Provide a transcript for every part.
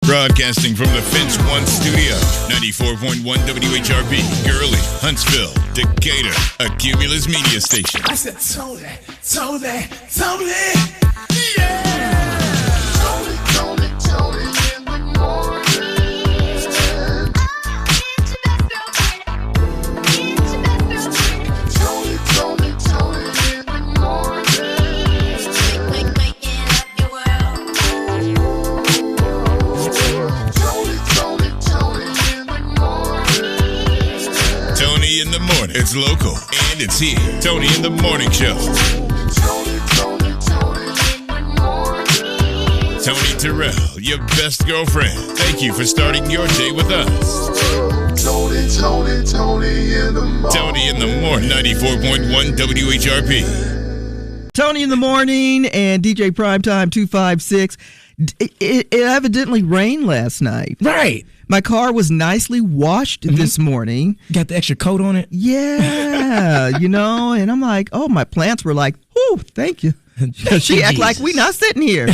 Broadcasting from the Fence One studio, 94.1 WHRP, Gurley, Huntsville, Decatur, a Cumulus media station. I said, Toni, yeah! Toni in the morning. Toni in the morning. It's local and it's here. Toni in the morning show. Toni Terrell, your best girlfriend. Thank you for starting your day with us. Toni in the morning. Toni in the morning. 94.1 WHRP. Toni in the morning and DJ Primetime 256. It evidently rained last night. Right. My car was nicely washed this morning. Got the extra coat on it? Yeah, and I'm like, oh, my plants were like, oh, thank you. She act like we not sitting here.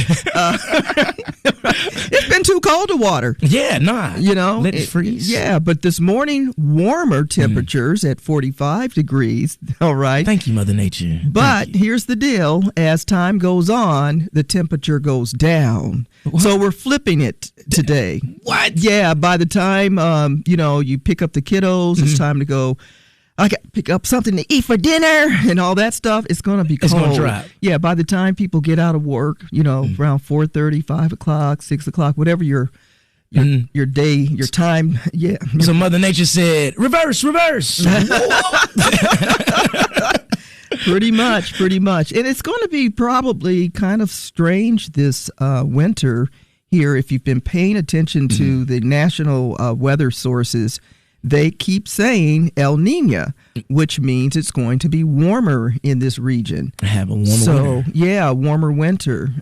It's been too cold to water. Yeah, nah. Let it freeze. Yeah, but this morning, warmer temperatures at 45 degrees. All right. Thank you, Mother Nature. But here's the deal. As time goes on, the temperature goes down. What? So we're flipping it today. What? Yeah, by the time, you pick up the kiddos, it's time to go. I got to pick up something to eat for dinner and all that stuff. It's going to be cold. It's going to drop. Yeah, by the time people get out of work, around 4:30, 5 o'clock, 6 o'clock, whatever your day, your time. Yeah. So Mother Nature said, reverse. Pretty much. And it's going to be probably kind of strange this winter here if you've been paying attention to the national weather sources. They keep saying El Niño, which means it's going to be warmer in this region. Have a warmer winter. Yeah, warmer winter,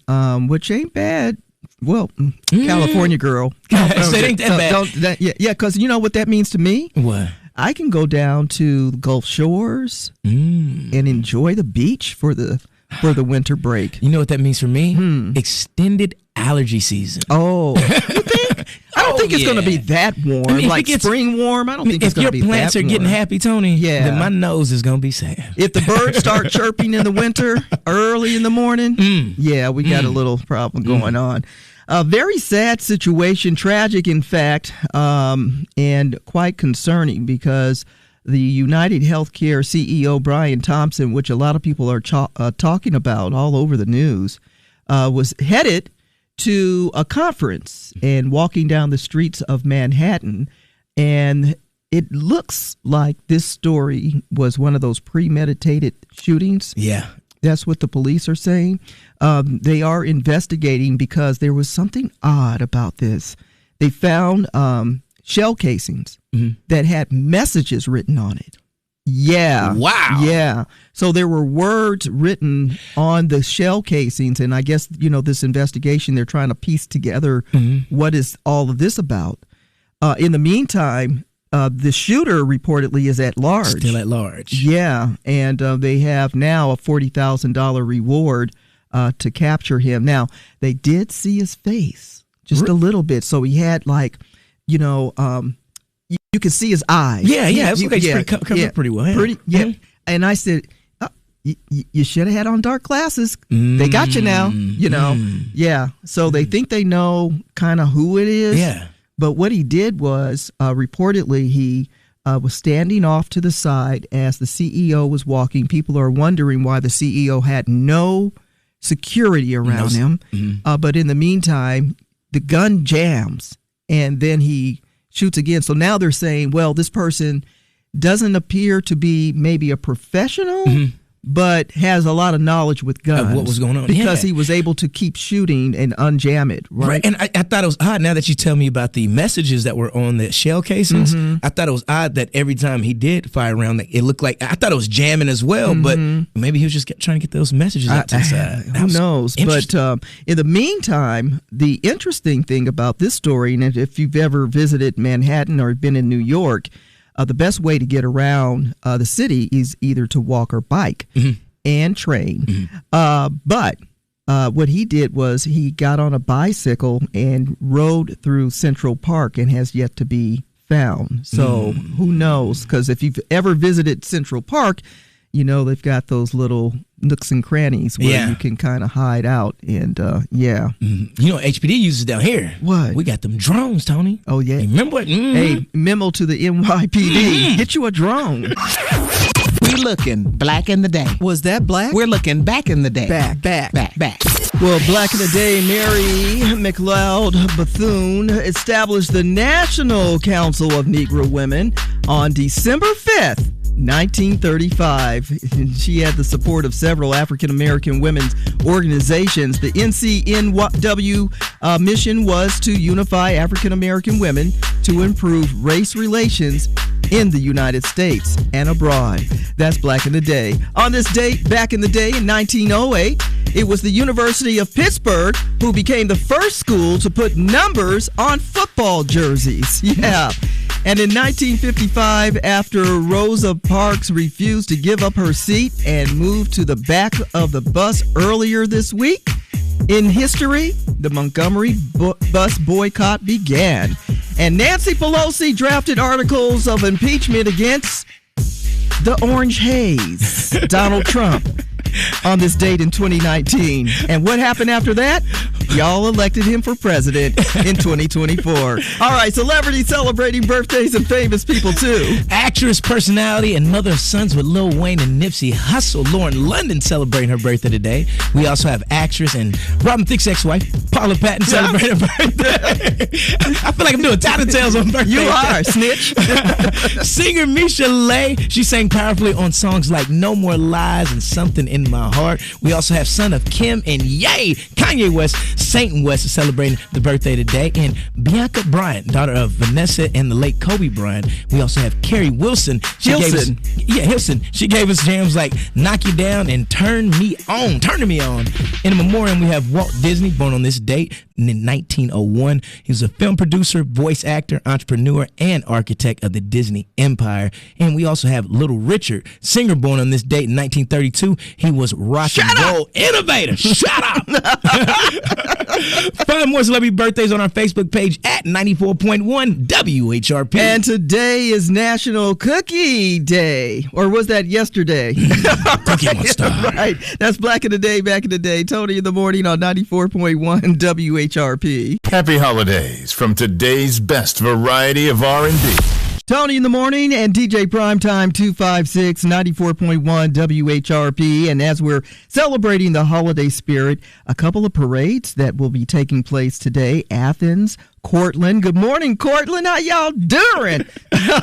which ain't bad. Well, California girl. So it ain't that bad. Yeah, because you know what that means to me? What? I can go down to the Gulf Shores and enjoy the beach for the winter break. You know what that means for me? Extended allergy season. Oh, you think? I don't think it's going to be that warm. I mean, like spring warm. I don't think it's going to be that warm. If your plants are getting happy, Toni, then my nose is going to be sad. If the birds start chirping in the winter early in the morning, we got a little problem going on. A very sad situation, tragic in fact, and quite concerning because the United Healthcare CEO Brian Thompson, which a lot of people are talking about all over the news, was headed to a conference and walking down the streets of Manhattan. And it looks like this story was one of those premeditated shootings. Yeah. That's what the police are saying. They are investigating because there was something odd about this. They found shell casings that had messages written on it. Yeah. Wow. Yeah. So there were words written on the shell casings. And I guess, this investigation, they're trying to piece together what is all of this about. In the meantime, the shooter reportedly is at large. Still at large. Yeah. And they have now a $40,000 reward to capture him. Now, they did see his face just a little bit. So he had you can see his eyes. Yeah. It's covered up pretty well. And I said, you should have had on dark glasses. They got you now, Yeah. So they think they know kind of who it is. Yeah. But what he did was, reportedly, he was standing off to the side as the CEO was walking. People are wondering why the CEO had no security around him. But in the meantime, the gun jams and then he shoots again. So now they're saying, well, this person doesn't appear to be maybe a professional, but has a lot of knowledge with guns. Of what was going on. Because he was able to keep shooting and unjam it, right? And I thought it was odd, now that you tell me about the messages that were on the shell casings, I thought it was odd that every time he did fire around, it looked like, I thought it was jamming as well, but maybe he was just trying to get those messages out to the side. Who knows? But in the meantime, the interesting thing about this story, and if you've ever visited Manhattan or been in New York, the best way to get around the city is either to walk or bike and train. But what he did was he got on a bicycle and rode through Central Park and has yet to be found. So who knows? Because if you've ever visited Central Park, you know they've got those little nooks and crannies where you can kind of hide out. And You know what HPD uses down here? What? We got them drones, Tony. Oh, yeah. Hey, remember what? Hey, memo to the NYPD. Get you a drone. We looking black in the day. Was that black? We're looking back in the day. Back. Well, Back in the day, Mary McLeod Bethune established the National Council of Negro Women on December 5th. 1935. She had the support of several African American women's organizations. The NCNW mission was to unify African American women to improve race relations in the United States and abroad. That's Black in the Day. On this date, back in the day in 1908, it was the University of Pittsburgh who became the first school to put numbers on football jerseys. Yeah. And in 1955, after Rosa Parks refused to give up her seat and moved to the back of the bus earlier this week, in history, the Montgomery bus boycott began. And Nancy Pelosi drafted articles of impeachment against the Orange Haze, Donald Trump, on this date in 2019. And what happened after that? Y'all elected him for president in 2024. All right, celebrities celebrating birthdays and famous people, too. Actress, personality, and mother of sons with Lil Wayne and Nipsey Hussle, Lauren London, celebrating her birthday today. We also have actress and Robin Thicke's ex-wife, Paula Patton, celebrating her birthday. I feel like I'm doing Tattle Tales on birthday. You are, snitch. Singer Misha Lay, she sang powerfully on songs like No More Lies and Something in My Heart. We also have son of Kim and Ye, Kanye West, Saint West is celebrating the birthday today, and Bianca Bryant, daughter of Vanessa and the late Kobe Bryant. We also have Carrie Wilson. Hilson. She gave us jams like Knock You Down and Turn Me On. In a memoriam, we have Walt Disney, born on this date in 1901. He was a film producer, voice actor, entrepreneur, and architect of the Disney Empire. And we also have Little Richard, singer, born on this date in 1932. He was rock and roll innovator. Shut up! Find more celebrity birthdays on our Facebook page at 94.1 WHRP. And today is National Cookie Day. Or was that yesterday? Cookie Monster. Right. That's Black in the Day, back in the day. Tony in the morning on 94.1 WHRP. Happy holidays from today's best variety of R&B. Tony in the morning and DJ Primetime 256 94.1 WHRP. And as we're celebrating the holiday spirit, a couple of parades that will be taking place today. Athens, Cortland. Good morning, Cortland. How y'all doing?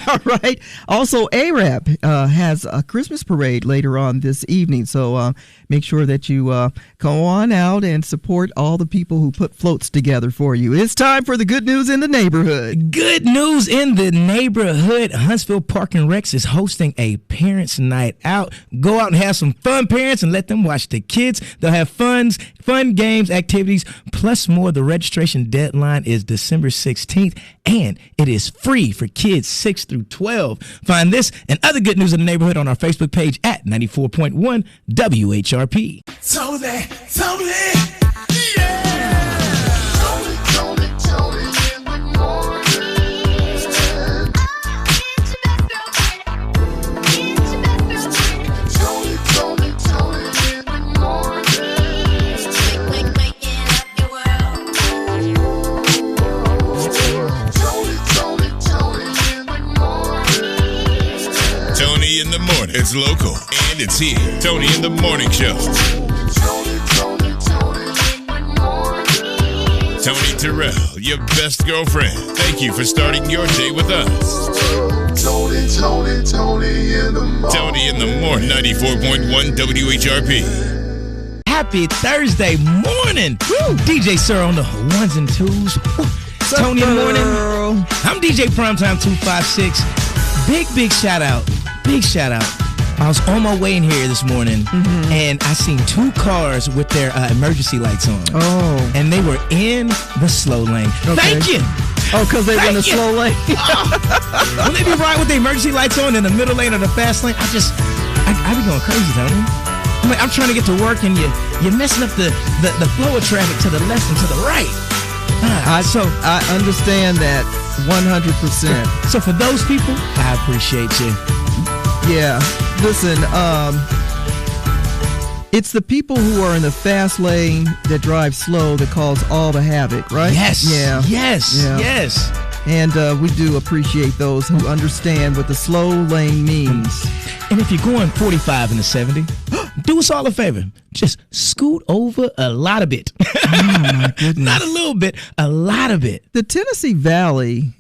All right. Also, Arab has a Christmas parade later on this evening. So make sure that you go on out and support all the people who put floats together for you. It's time for the good news in the neighborhood. Good news in the neighborhood. Huntsville Park and Recs is hosting a parents' night out. Go out and have some fun, parents, and let them watch the kids. They'll have fun games, activities, plus more. The registration deadline is December 16th, and it is free for kids 6 through 12. Find this and other good news in the neighborhood on our Facebook page at 94.1 WHRP. Tony, yeah. Tony in the morning. Tony in the morning. Tony in the morning. It's local and it's here. Tony in the Morning Show. Tony Terrell, your best girlfriend. Thank you for starting your day with us. Tony in the morning. Tony in the morning. 94.1 WHRP. Happy Thursday morning. Woo. DJ Sir on the ones and twos. Woo. Tony in the morning. I'm DJ Primetime 256. Big shout out. I was on my way in here this morning, and I seen two cars with their emergency lights on. Oh. And they were in the slow lane. Okay. Thank you. Oh, because they were in the slow lane. When they be riding with the emergency lights on in the middle lane or the fast lane, I be going crazy, Tony. I'm trying to get to work, and you're messing up the flow of traffic to the left and to the right. I understand that 100%. So for those people, I appreciate you. Yeah. Listen, it's the people who are in the fast lane that drive slow that cause all the havoc, right? Yes. Yeah. Yes. Yeah. Yes. And we do appreciate those who understand what the slow lane means. And if you're going 45 in the 70, do us all a favor. Just scoot over a lot of it. Oh, my goodness. Not a little bit, a lot of it. The Tennessee Valley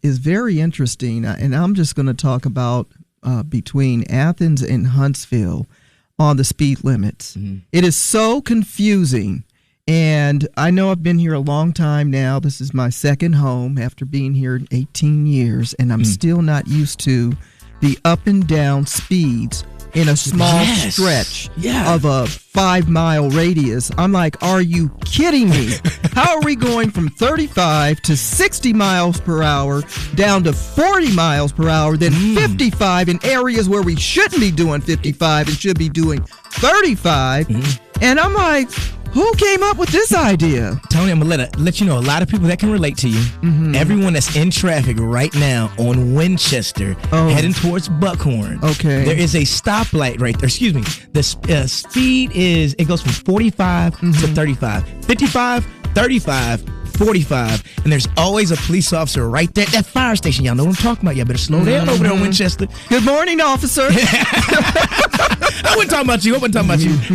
is very interesting, and I'm just going to talk about between Athens and Huntsville on the speed limits. Mm-hmm. It is so confusing, and I know I've been here a long time now. This is my second home after being here 18 years, and I'm still not used to the up and down speeds in a small stretch of a 5-mile radius. I'm like, are you kidding me? How are we going from 35 to 60 miles per hour down to 40 miles per hour, then 55 in areas where we shouldn't be doing 55 and should be doing 35? And I'm like, who came up with this idea? Tony, I'm going to let you know a lot of people that can relate to you. Everyone that's in traffic right now on Winchester heading towards Buckhorn. Okay. There is a stoplight right there. Excuse me. The speed it goes from 45 to 35. 55, 35, 45, and there's always a police officer right there at that fire station. Y'all know what I'm talking about. Y'all better slow down over there in Winchester. Good morning, officer. I wasn't talking about you.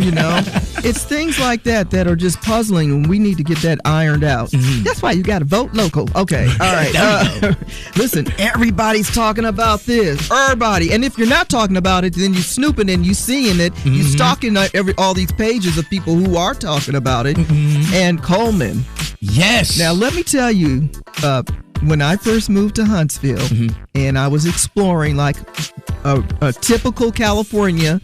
You know, it's things like that are just puzzling, and we need to get that ironed out. That's why you got to vote local. Okay, all right. Listen, everybody's talking about this. Everybody. And if you're not talking about it, then you're snooping and you seeing it. You stalking all these pages of people who are talking about it. And Cullman. Yes. Now, let me tell you, when I first moved to Huntsville, and I was exploring like a typical Californian,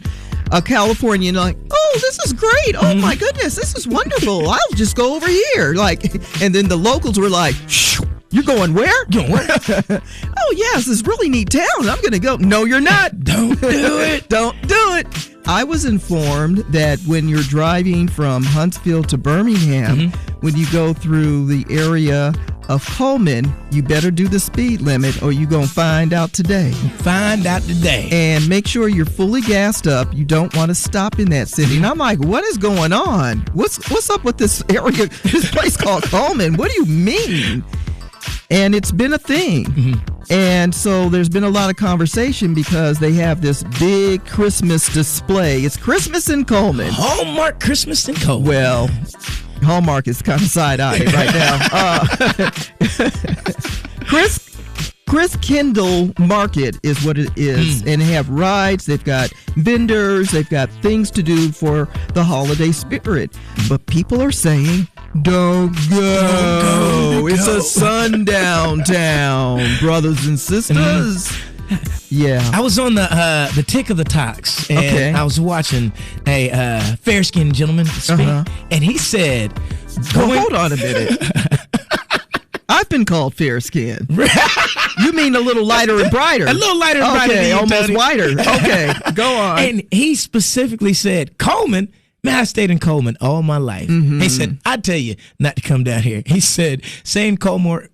like, oh, this is great. Oh, my goodness, this is wonderful. I'll just go over here. Like, and then the locals were like, shh, you're going where? Oh, yes, this is really neat town. I'm going to go. No, you're not. Don't do it. Don't do it. I was informed that when you're driving from Huntsville to Birmingham, when you go through the area of Cullman, you better do the speed limit or you're going to find out today. And make sure you're fully gassed up. You don't want to stop in that city. And I'm like, what is going on? What's up with this area, this place called Cullman? What do you mean? And it's been a thing. And so there's been a lot of conversation because they have this big Christmas display. It's Christmas in Cullman. Hallmark Christmas in Cullman. Well, Hallmark is kind of side-eyed right now. Chris Kendall Market is what it is. And they have rides, they've got vendors, they've got things to do for the holiday spirit. But people are saying, don't go. It's a sundown town, brothers and sisters. Yeah. I was on the tick of the talks, and I was watching a fair-skinned gentleman speak, and he said, hold on a minute. I've been called fair-skinned. You mean a little lighter and brighter? A little lighter and brighter. Okay, almost whiter. Okay, go on. And he specifically said, Cullman, man, I stayed in Cullman all my life. He said, I tell you not to come down here. He said, saying Cullman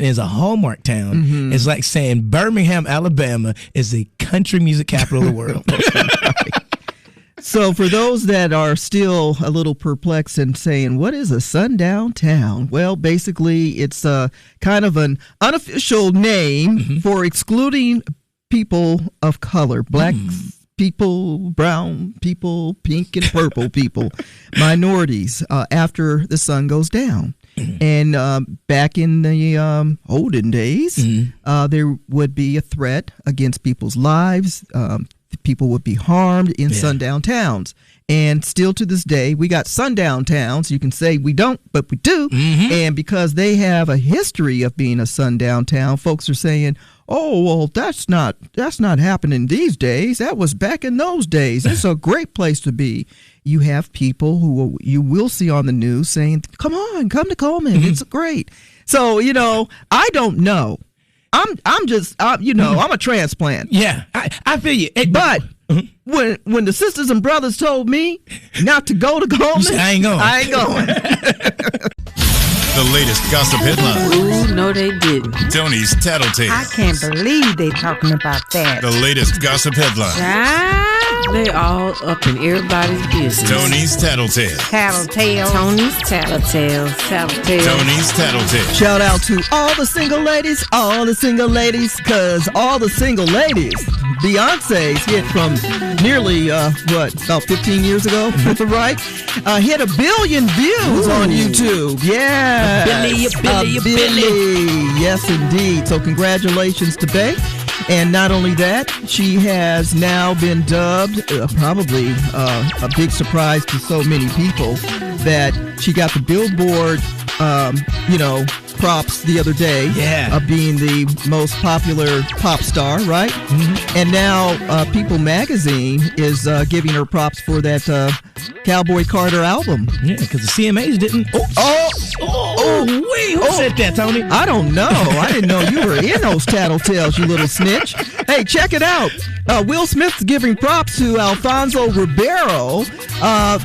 is a Hallmark town is like saying Birmingham, Alabama is the country music capital of the world. So for those that are still a little perplexed and saying, what is a sundown town? Well, basically, it's a kind of an unofficial name for excluding people of color, black people, brown people, pink and purple people, minorities, after the sun goes down. And back in the olden days, there would be a threat against people's lives. People would be harmed in sundown towns. And still to this day, we got sundown towns. You can say we don't, but we do. And because they have a history of being a sundown town, folks are saying, oh, well, that's not happening these days. That was back in those days. It's a great place to be. You have people who you will see on the news saying, come on, come to Cullman. It's great. So, I don't know. I'm just, I'm a transplant. Yeah, I feel you. But When the sisters and brothers told me not to go to Cullman, said, I ain't going. I ain't going. The latest gossip headlines. Ooh, no, they didn't. Toni's Tattle Tales. I can't believe they talking about that. The latest gossip headlines. They all up in everybody's business. Toni's Tattle Tales. Tattle Tales. Tony's Tattle Tales. Tattle Tales. Toni's Tattle Tales. Shout out to all the single ladies, because all the single ladies, Beyonce's hit from nearly, about 15 years ago, right? Hit 1 billion views on YouTube. Yeah. A billy. Yes, indeed. So congratulations to Bey. And not only that, she has now been dubbed, probably a big surprise to so many people, that she got the Billboard, props the other day of being the most popular pop star, right? Mm-hmm. And now People Magazine is giving her props for that Cowboy Carter album. Yeah, because the CMAs didn't. Who said that, Tony? I don't know. I didn't know you were in those Tattle Tales, you little snitch. Hey, check it out. Will Smith's giving props to Alfonso Ribeiro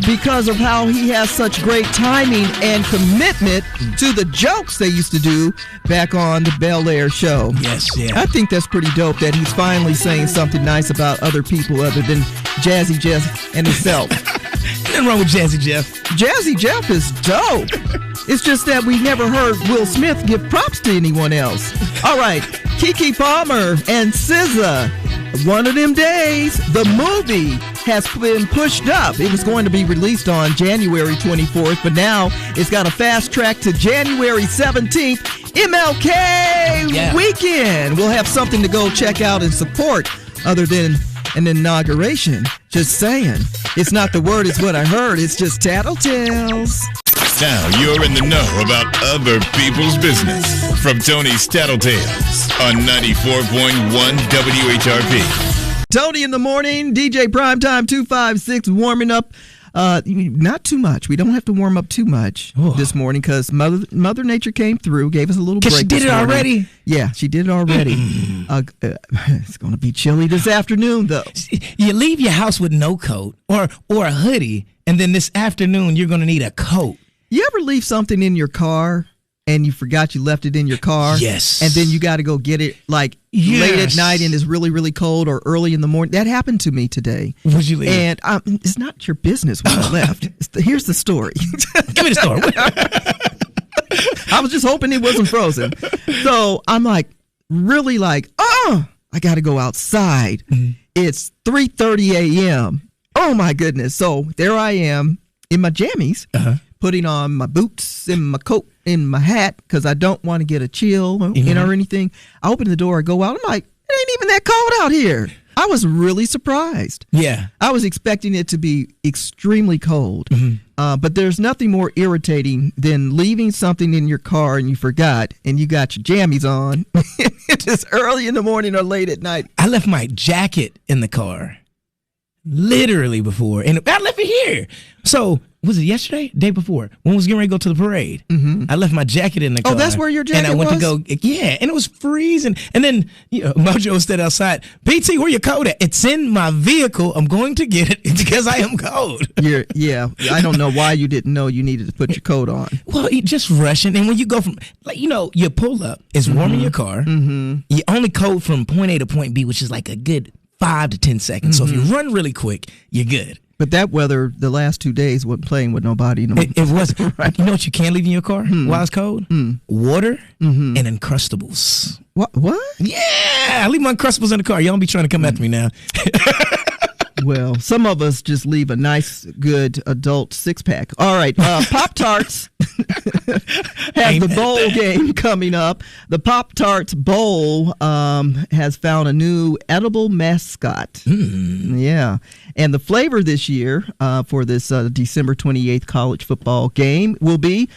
because of how he has such great timing and commitment to the jokes they used to do back on the Bel Air show. Yes, yeah. I think that's pretty dope that he's finally saying something nice about other people other than Jazzy Jeff and himself. Nothing wrong with Jazzy Jeff. Jazzy Jeff is dope. It's just that we never heard Will Smith give props to anyone else. All right, Keke Palmer and SZA. One of them days, the movie has been pushed up. It was going to be released on January 24th, but now it's got a fast track to January 17th, MLK weekend. We'll have something to go check out and support other than an inauguration. Just saying. It's not the word, it's what I heard. It's just Tattle Tales. Now you're in the know about other people's business. From Toni's Tattle Tales on 94.1 WHRP. Tony in the morning, DJ Primetime 256 warming up. Not too much. We don't have to warm up too much this morning because Mother Nature came through, gave us a little break. She did it already? Yeah, she did it already. It's going to be chilly this afternoon, though. You leave your house with no coat or a hoodie, and then this afternoon you're going to need a coat. You ever leave something in your car and you forgot you left it in your car? Yes. And then you got to go get it late at night and it's really, really cold or early in the morning. That happened to me today. Where'd you leave? And it's not your business when I left. Here's the story. Give me the story. I was just hoping it wasn't frozen. So I'm I got to go outside. Mm-hmm. It's 3:30 a.m. Oh, my goodness. So there I am in my jammies. Uh-huh. Putting on my boots and my coat and my hat because I don't want to get a chill or anything. I open the door, I go out. I'm like, it ain't even that cold out here. I was really surprised. Yeah. I was expecting it to be extremely cold. Mm-hmm. But there's nothing more irritating than leaving something in your car and you forgot and you got your jammies on. It's early in the morning or late at night. I left my jacket in the car. Literally before. And I left it here. So, was it yesterday? Day before? When I was getting ready to go to the parade. Mm-hmm. I left my jacket in the car. Oh, that's where your jacket was? And I went to go, and it was freezing. And then Mojo stood outside. BT, where your coat at? It's in my vehicle. I'm going to get it because I am cold. I don't know why you didn't know you needed to put your coat on. Well, just rushing. And when you go from, you pull up, it's warm in your car. Mm-hmm. You only cold from point A to point B, which is like a good 5 to 10 seconds. Mm-hmm. So if you run really quick, you're good. But that weather, the last 2 days, wasn't playing with nobody. It wasn't. Right. You know what you can't leave in your car while it's cold? Water and Uncrustables. What? Yeah, I leave my Uncrustables in the car. Y'all don't be trying to come after me now. Well, some of us just leave a nice, good adult six-pack. All right, Pop-Tarts has the bowl game coming up. The Pop-Tarts Bowl has found a new edible mascot. Yeah, and the flavor this year for this December 28th college football game will be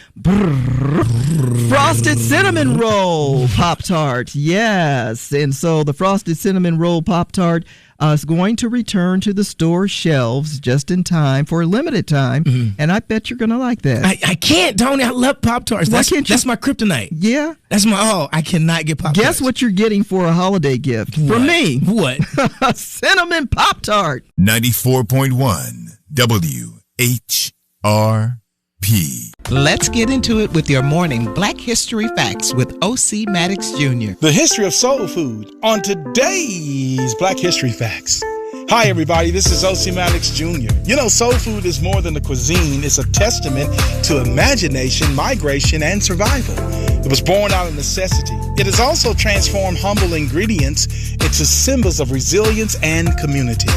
Frosted Cinnamon Roll Pop-Tart. Yes, and so the Frosted Cinnamon Roll Pop-Tart is going to return to the store shelves just in time for a limited time, and I bet you're going to like that. I can't, Tony. I love Pop-Tarts. Why can't you? That's my kryptonite. Yeah. That's I cannot get Pop-Tarts. Guess what you're getting for a holiday gift from me? What? A cinnamon Pop-Tart. 94.1 WHRP. Let's get into it with your morning Black History Facts with Ocie Maddox Jr. The history of soul food on today's Black History Facts. Hi, everybody. This is Ocie Maddox Jr. You know, soul food is more than a cuisine. It's a testament to imagination, migration, and survival. It was born out of necessity. It has also transformed humble ingredients into symbols of resilience and community.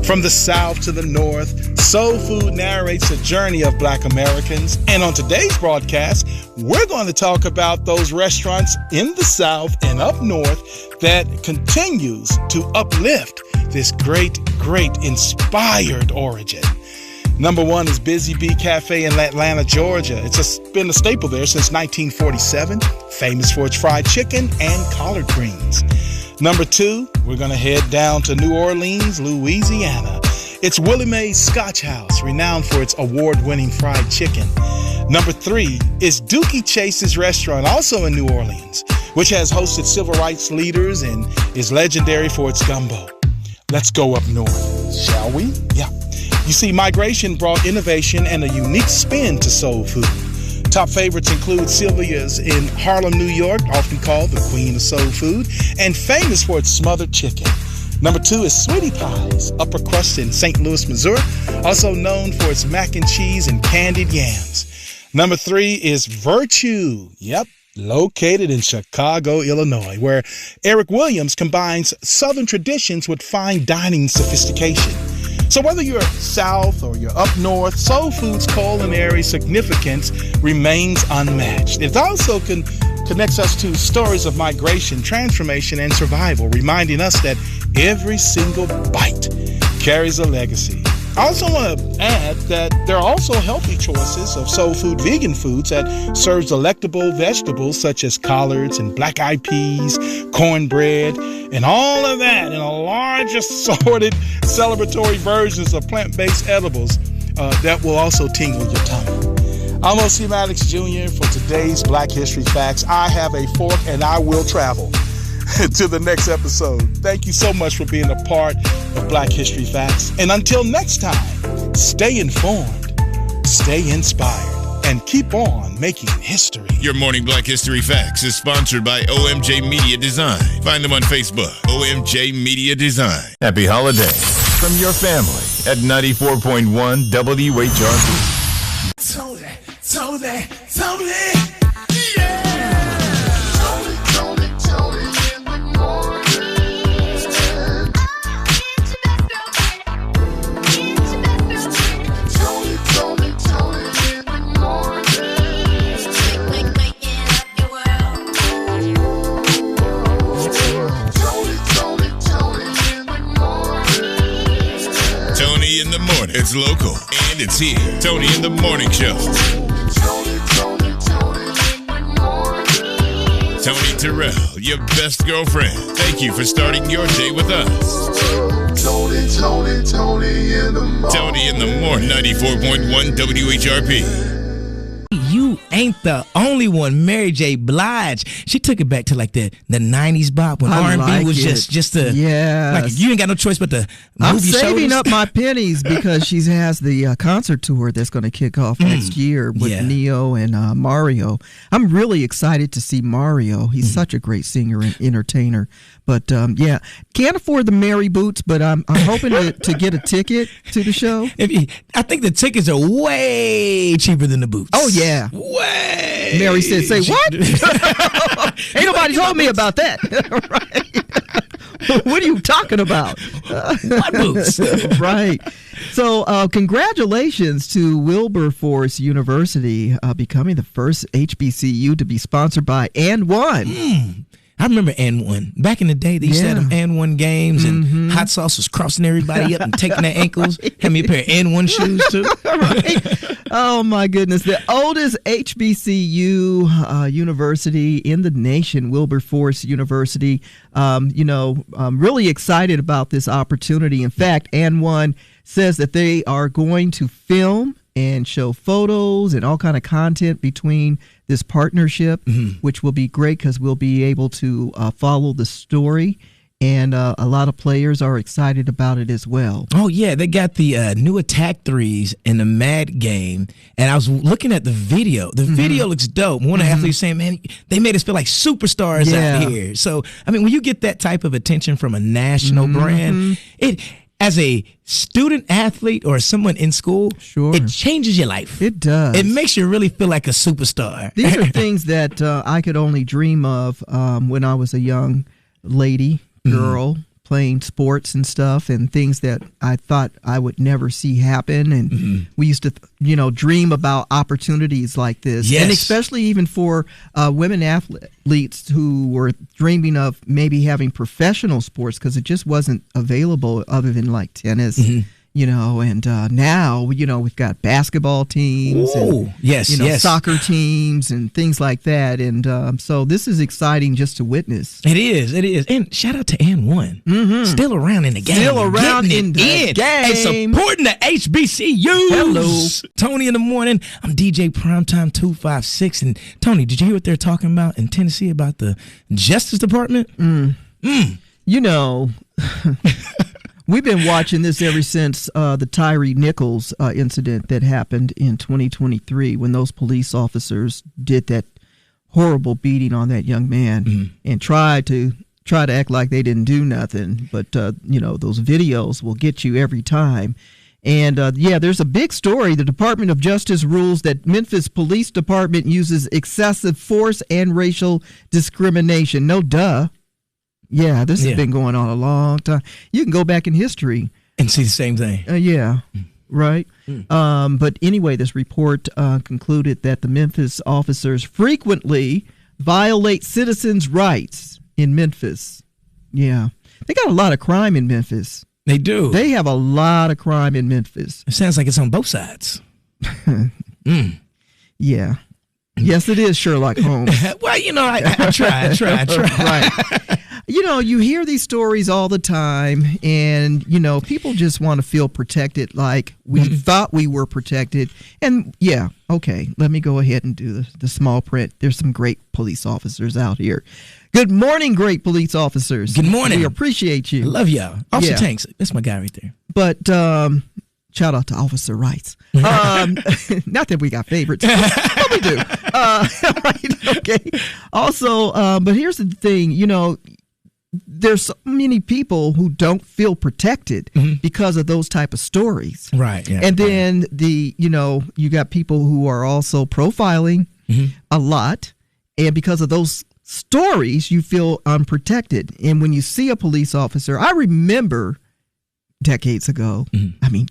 From the South to the North, soul food narrates the journey of Black Americans. And on today's broadcast, we're going to talk about those restaurants in the South and up North that continues to uplift this great inspired origin. Number one is Busy Bee Cafe in Atlanta, Georgia. It's been a staple there since 1947, famous for its fried chicken and collard greens. Number two, we're going to head down to New Orleans, Louisiana. It's Willie Mae's Scotch House, renowned for its award-winning fried chicken. Number three is Dookie Chase's restaurant, also in New Orleans, which has hosted civil rights leaders and is legendary for its gumbo. Let's go up north, shall we? Yeah. You see, migration brought innovation and a unique spin to soul food. Top favorites include Sylvia's in Harlem, New York, often called the Queen of Soul Food, and famous for its smothered chicken. Number two is Sweetie Pie's, upper crust in St. Louis, Missouri, also known for its mac and cheese and candied yams. Number three is Virtue. Yep. Located in Chicago, Illinois, where Eric Williams combines Southern traditions with fine dining sophistication. So whether you're south or you're up north, soul food's culinary significance remains unmatched. It also connects us to stories of migration, transformation, and survival, reminding us that every single bite carries a legacy. I also want to add that there are also healthy choices of soul food vegan foods that serves delectable vegetables such as collards and black-eyed peas, cornbread, and all of that in a large assorted celebratory versions of plant-based edibles that will also tingle your tummy. I'm Ocie Maddox Jr. for today's Black History Facts. I have a fork and I will travel to the next episode. Thank you so much for being a part of Black History Facts. And until next time, stay informed, stay inspired, and keep on making history. Your morning Black History Facts is sponsored by OMJ Media Design. Find them on Facebook, OMJ Media Design. Happy holidays from your family at 94.1 WHRP. Tony, yeah! Tony in the morning. Tony in the morning. Tony in the morning. It's local and it's here. Tony in the Morning Show. Tony Terrell, your best girlfriend. Thank you for starting your day with us. Tony in the morning. Tony in the morning. 94.1 WHRP. You ain't the only one. Mary J. Blige. She took it back to like the 90s bop when I R&B like was it. just a Yes. like you ain't got no choice but to I'm move your saving shoulders. up my pennies because she has the concert tour that's going to kick off next year with Yeah. Neo and Mario. I'm really excited to see Mario. He's such a great singer and entertainer. But yeah, can't afford the Mary boots, but I'm hoping to get a ticket to the show. I think the tickets are way cheaper than the boots. Oh yeah, way. Mary said, "Say what? Ain't nobody told me about that." Right? What are you talking about? What boots? Right. So congratulations to Wilberforce University becoming the first HBCU to be sponsored by And One. I remember N1. Back in the day, they used to have them N1 games, and hot sauce was crossing everybody up and taking their ankles. Had me a pair of N1 shoes, too. Right. Oh my goodness! The oldest HBCU university in the nation, Wilberforce University. I'm really excited about this opportunity. In fact, One says that they are going to film and show photos and all kind of content between this partnership, which will be great because we'll be able to follow the story. And a lot of players are excited about it as well. Oh, yeah. They got the new attack threes in the Mad game. And I was looking at the video. The video looks dope. One of the athletes saying, man, they made us feel like superstars out here. So, I mean, when you get that type of attention from a national brand, it, as a student athlete or someone in school, it changes your life. It does. It makes you really feel like a superstar. These are things that I could only dream of when I was a young lady. Girl playing sports and stuff, and things that I thought I would never see happen. And we used to, dream about opportunities like this. Yes. And especially even for women athletes who were dreaming of maybe having professional sports because it just wasn't available other than like tennis. And now, we've got basketball teams and soccer teams and things like that. And so this is exciting just to witness. It is. And shout out to One. Still around in the game. Still around in the game. And supporting the HBCUs. Hello. Toni in the morning. I'm DJ Primetime 256. And Toni, did you hear what they're talking about in Tennessee about the Justice Department? We've been watching this ever since the Tyree Nichols incident that happened in 2023 when those police officers did that horrible beating on that young man and tried to act like they didn't do nothing. But, those videos will get you every time. And, there's a big story. The Department of Justice rules that Memphis Police Department uses excessive force and racial discrimination. No duh. Yeah, this has been going on a long time. You can go back in history and see the same thing. Right. But anyway, this report concluded that the Memphis officers frequently violate citizens' rights in Memphis. Yeah. They got a lot of crime in Memphis. They do. They have a lot of crime in Memphis. It sounds like it's on both sides. Yeah. Yes, it is Sherlock Holmes. Well, I try. Right. You hear these stories all the time, and, people just want to feel protected like we thought we were protected. And, okay, let me go ahead and do the small print. There's some great police officers out here. Good morning, great police officers. Good morning. We appreciate you. I love y'all. Officer Tanks, that's my guy right there. But shout out to Officer Rights. Not that we got favorites, but we do. Right, okay. Also, but here's the thing, there's so many people who don't feel protected because of those type of stories. Right. Yeah, and then you got people who are also profiling a lot. And because of those stories, you feel unprotected. And when you see a police officer, I remember decades ago,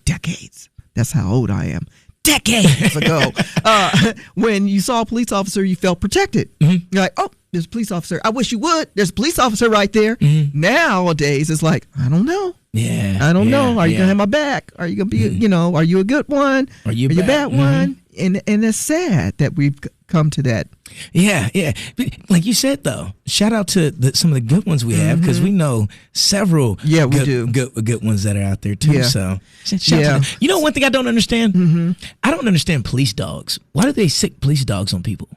decades. That's how old I am. Decades ago, when you saw a police officer, you felt protected. You're like, oh, there's a police officer. I wish you would. There's a police officer right there. Nowadays, it's like, I don't know. Yeah. I don't know. Are you going to have my back? Are you going to be, are you a good one? Are you a bad one? And it's sad that we've come to that. Yeah. Like you said, though, shout out to some of the good ones we have because we know several good ones that are out there, too. Yeah. So, shout out to them. One thing I don't understand? I don't understand police dogs. Why do they sick police dogs on people?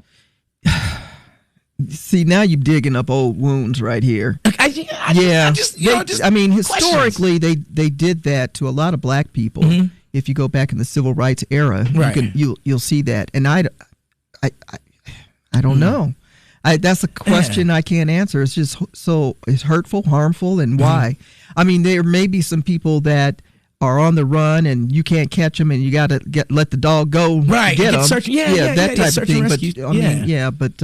See, now you're digging up old wounds right here. Historically, they did that to a lot of black people. If you go back in the civil rights era, you'll see that. And I don't know. That's a question I can't answer. It's just it's hurtful, harmful, and why. There may be some people that are on the run and you can't catch them and you got to let the dog go get them. That type of thing. But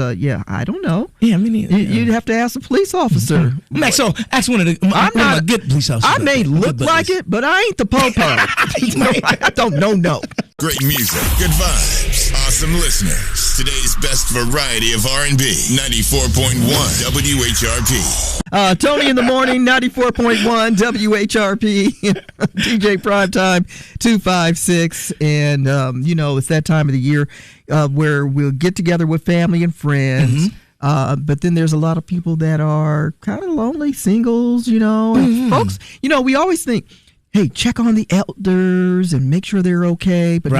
I don't know. Yeah, you'd have to ask a police officer. Max, so ask one of the I'm a good police officer. I may look like it, but I ain't the po-po. I don't know. Great music, good vibes, awesome listeners. today's best variety of R&B. 94.1 WHRP. Toni in the morning, 94.1 WHRP. DJ Primetime 256. And, it's that time of the year where we'll get together with family and friends. But then there's a lot of people that are kind of lonely, singles, and folks, we always think, hey, check on the elders and make sure they're okay. But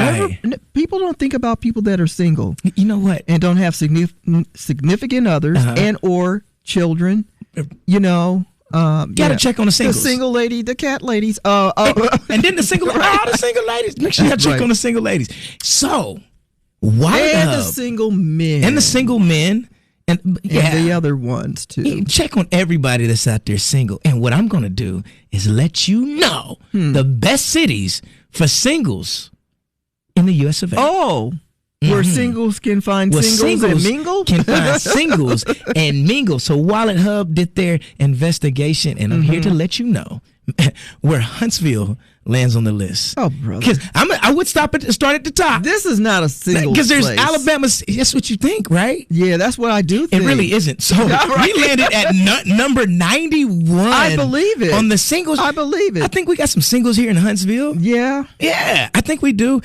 people don't think about people that are single. You know what? And don't have significant others and or children. Gotta check on the singles. The single lady, the cat ladies. And then the single ladies. Make sure you check on the single ladies. So, why and the single men. And the single men. And the other ones, too. Check on everybody that's out there single. And what I'm going to do is let you know the best cities for singles in the U.S. of A. Oh, where singles can find singles and mingle? Can find singles and mingle. So Wallet Hub did their investigation, and I'm here to let you know where Huntsville lands on the list. Oh, brother. Because I would start at the top. This is not a single because there's place. Alabama. That's what you think, right? Yeah, that's what I do think. It really isn't. So we landed at number 91. I believe it. On the singles. I believe it. I think we got some singles here in Huntsville. Yeah. Yeah, I think we do.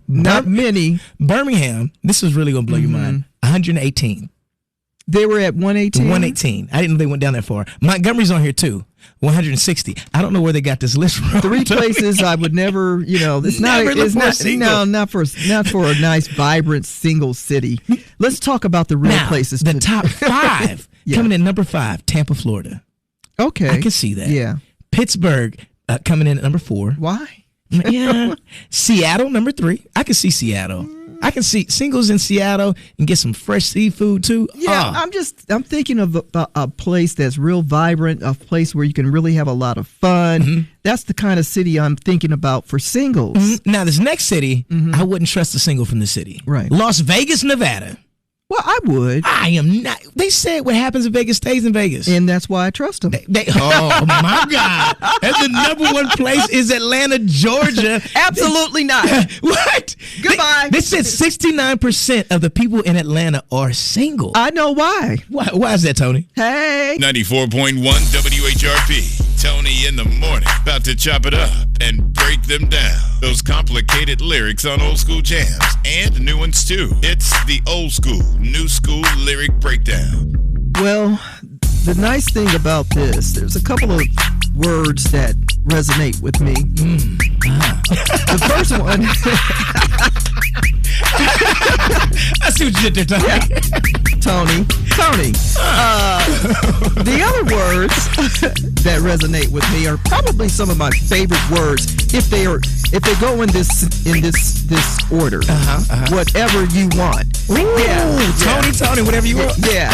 Not many. Birmingham, this is really going to blow your mind. 118. They were at 118? 118. I didn't know they went down that far. Montgomery's on here too. 160. I don't know where they got this list from. 3 places I would never, it's not for a nice, vibrant single city. Let's talk about the real places. The top 5 coming in number 5, Tampa, Florida. Okay. I can see that. Yeah. Pittsburgh coming in at number 4. Why? Yeah. Seattle, number 3. I can see Seattle. I can see singles in Seattle and get some fresh seafood too. Yeah, I'm thinking of a place that's real vibrant, a place where you can really have a lot of fun. That's the kind of city I'm thinking about for singles. Now, this next city, I wouldn't trust a single from the city. Right. Las Vegas, Nevada. Well, I would. I am not. They said what happens in Vegas stays in Vegas. And that's why I trust them. Oh, my God. And the number 1 place is Atlanta, Georgia. Absolutely not. What? Goodbye. They said 69% of the people in Atlanta are single. I know why. Why is that, Toni? Hey. 94.1 WHRP. Toni in the morning. About to chop it up and break them down. Those complicated lyrics on old school jams and new ones too. It's the old school, new school lyric breakdown. Well, the nice thing about this, there's a couple of words that resonate with me. The first one. I see what you did there, Toni. Yeah. Toni. The other words that resonate with me are probably some of my favorite words if they go in this order. Whatever you want. Ooh, Toni, whatever you want. Yeah.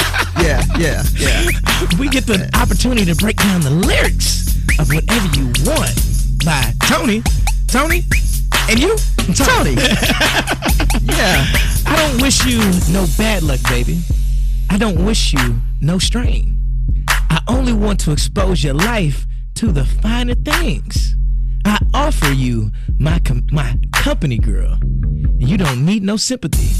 We get the opportunity to break down the lyrics of whatever you want by Toni, and you, Toni. Yeah. I don't wish you no bad luck, baby. I don't wish you no strain. I only want to expose your life to the finer things. I offer you my company, girl. You don't need no sympathy.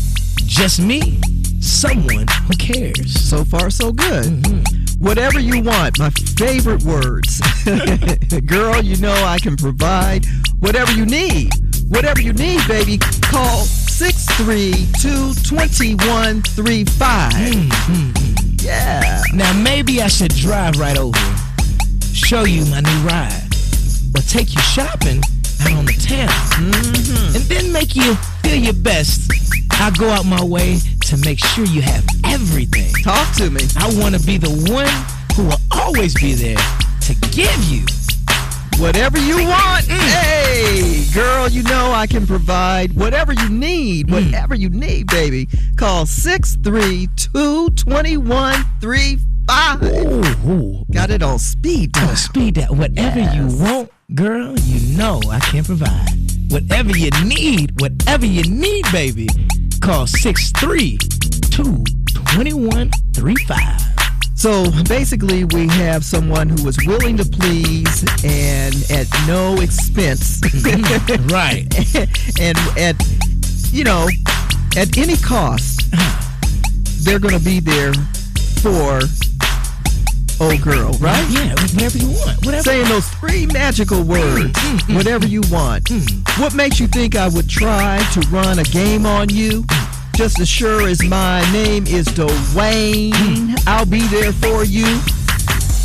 Just me, someone who cares. So far, so good. Whatever you want, my favorite words. Girl, you know I can provide whatever you need. Whatever you need, baby, call 632-2135. Yeah. Now, maybe I should drive right over, show you my new ride, or take you shopping out on the town, and then make you feel your best. I'll go out my way to make sure you have everything. Talk to me. I want to be the one who will always be there to give you whatever you want. Hey, girl, you know I can provide whatever you need. Whatever you need, baby. Call 632-2135. Ooh. Got it on speed dial. Speed dial. Whatever you want, girl, you know I can provide. Whatever you need, baby. Call 632-2135. So basically, we have someone who was willing to please and at no expense. Right. and at, at any cost, they're going to be there for old girl, right? Yeah, whatever you want. Whatever. Saying those 3 magical words, whatever you want. What makes you think I would try to run a game on you? Just as sure as my name is Dwayne, I'll be there for you.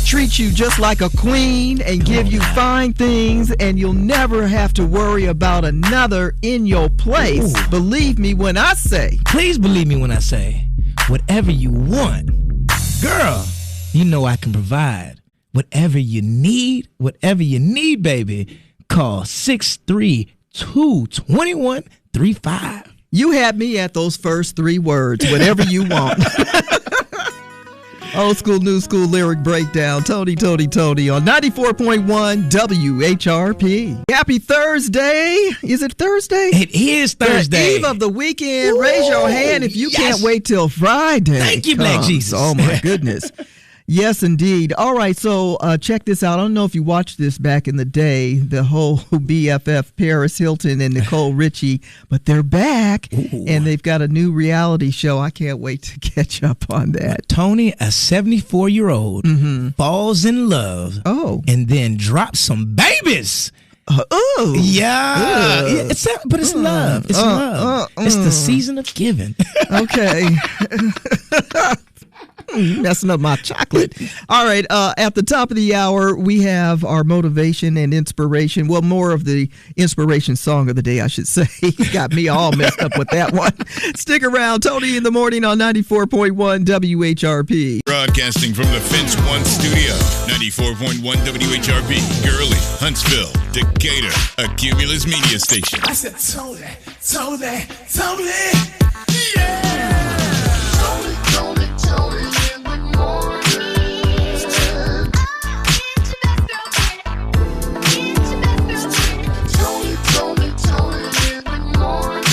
Treat you just like a queen and give you fine things, and you'll never have to worry about another in your place. Ooh. Believe me when I say. Please believe me when I say, whatever you want, girl, you know I can provide. Whatever you need, baby, call 632-2135. You had me at those first 3 words, whatever you want. Old school, new school lyric breakdown. Toni on 94.1 WHRP. Happy Thursday. Is it Thursday? It is Thursday. The eve of the weekend. Raise your hand if you can't wait till Friday. Thank you, Black Jesus. Oh, my goodness. Yes, indeed. All right, so check this out. I don't know if you watched this back in the day, the whole BFF Paris Hilton and Nicole Richie, but they're back, and they've got a new reality show. I can't wait to catch up on that. Toni, a 74-year-old, falls in love and then drops some babies. Oh. Yeah. It's love. It's love. It's the season of giving. Okay. Messing up my chocolate. All right. At the top of the hour, we have our motivation and inspiration. Well, more of the inspiration song of the day, I should say. Got me all messed up with that one. Stick around. Toni in the morning on 94.1 WHRP. Broadcasting from the Fence One studio. 94.1 WHRP. Gurley, Huntsville, Decatur. A Cumulus media station. I said, Toni. Yeah. Toni in the morning. Toni in the morning.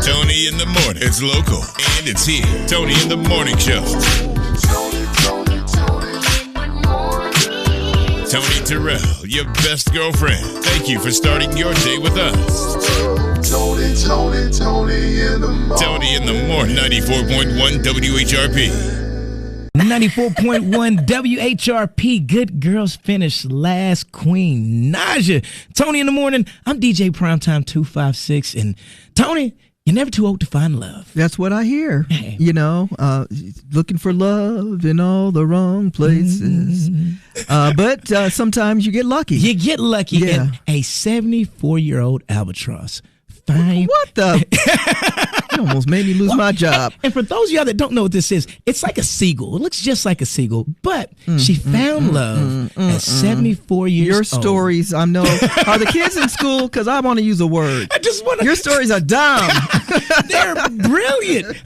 Toni in the morning. It's local and it's here. Toni in the morning show. Toni Terrell, your best girlfriend. Thank you for starting your day with us. Toni in the morning. Toni in the morning. 94.1 WHRP. 94.1 WHRP. Good girls finish last. Queen Naja. Toni in the morning. I'm DJ Primetime 256. And Toni, you're never too old to find love. That's what I hear. Hey. You know, looking for love in all the wrong places. But sometimes you get lucky. You get lucky. Yeah. And a 74-year-old albatross. Fine. What the? You almost made me lose my job. And for those of y'all that don't know what this is, it's like a seagull. It looks just like a seagull, but she found love at 74 years Your old. stories, I know. Are the kids in school? Because I want to use a word. I just want Your stories are dumb. They're brilliant.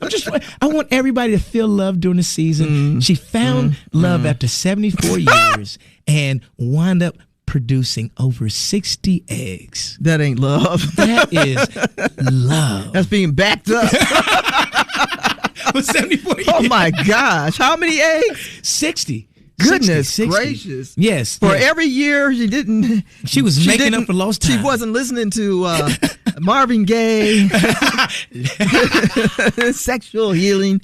I want everybody to feel love during the season. She found love after 74 years and wound up producing over 60 eggs. That ain't love. That is love. That's being backed up. For 74 years. Oh my gosh. How many eggs? 60. Goodness 60. gracious. Yes. For yes. every year she was making up for lost time. She wasn't listening to Marvin Gaye. Sexual healing.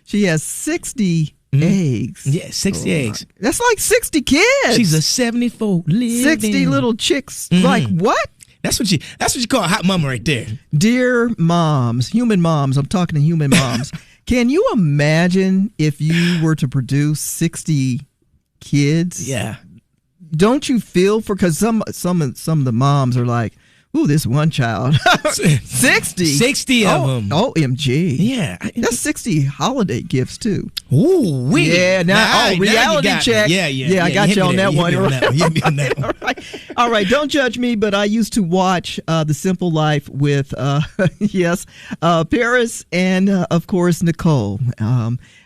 She has 60 eggs. Yeah, 60 eggs. That's like 60 kids. She's a 74 living. 60 little chicks. Like what? That's what you call a hot mama right there. Dear moms, human moms, I'm talking to human moms. Can you imagine if you were to produce 60 kids? Yeah. Don't you feel for, because some of the moms are like, ooh, this one child. 60. 60 of them. OMG. Yeah. That's 60 holiday gifts, too. Ooh, wee. Yeah, reality check. Yeah, I got you on that one. All right, don't judge me, but I used to watch The Simple Life with, Paris and, of course, Nicole.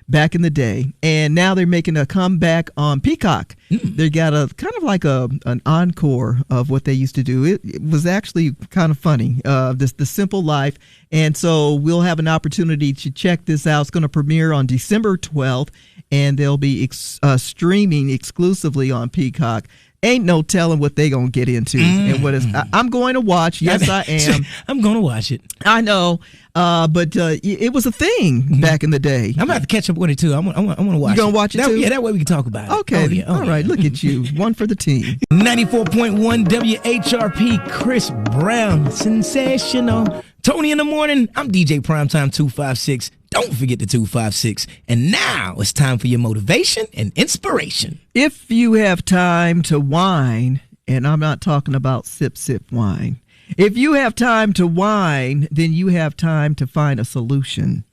back in the day, and now they're making a comeback on Peacock. They got a kind of like an encore of what they used to do. It was actually kind of funny, the Simple Life, and so we'll have an opportunity to check this out. It's going to premiere on December 12th, and they'll be streaming exclusively on Peacock. Ain't no telling what they gonna get into and what is. I'm going to watch. Yes, I am. I'm going to watch it. I know, but it was a thing back in the day. I'm about to catch up with it too. I want to watch. You gonna watch it too? Yeah, that way we can talk about it. Okay, all right. Look at you, one for the team. 94.1 WHRP. Chris Brown, sensational. Toni in the morning. I'm DJ Primetime 256. Don't forget the 256. And now it's time for your motivation and inspiration. If you have time to whine, and I'm not talking about sip wine. If you have time to whine, then you have time to find a solution.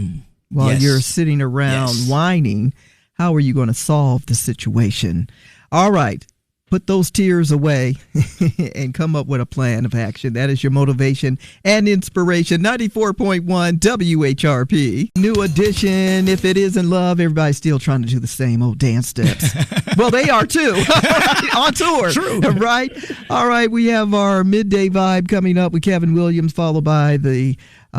While you're sitting around whining, how are you going to solve the situation? All right. Put those tears away and come up with a plan of action. That is your motivation and inspiration. 94.1 WHRP. New edition. If it isn't love, everybody's still trying to do the same old dance steps. Well, they are too. On tour. True. Right? All right. We have our midday vibe coming up with Kevin Williams, followed by the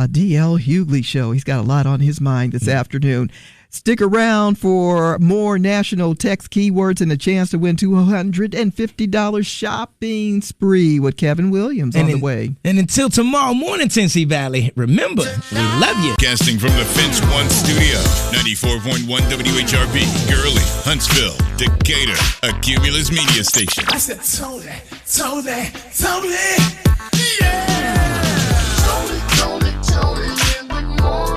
D.L. Hughley show. He's got a lot on his mind this afternoon. Stick around for more national text keywords and a chance to win $250 shopping spree with Kevin Williams on the way. And until tomorrow morning, Tennessee Valley, remember, we love you. Casting from the Finch One studio, 94.1 WHRP, Gurley, Huntsville, Decatur, a Cumulus media station. I said, Toni, yeah! Toni in the morning.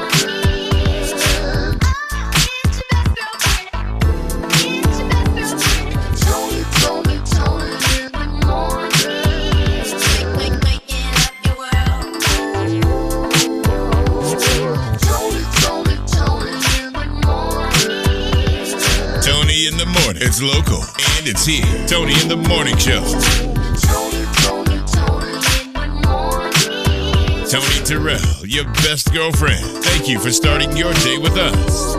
In the morning. It's local and it's here. Toni in the Morning Show. Toni Terrell, your best girlfriend. Thank you for starting your day with us.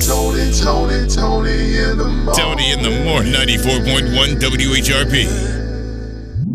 Toni in the morning. Toni in the morning. 94.1 WHRP.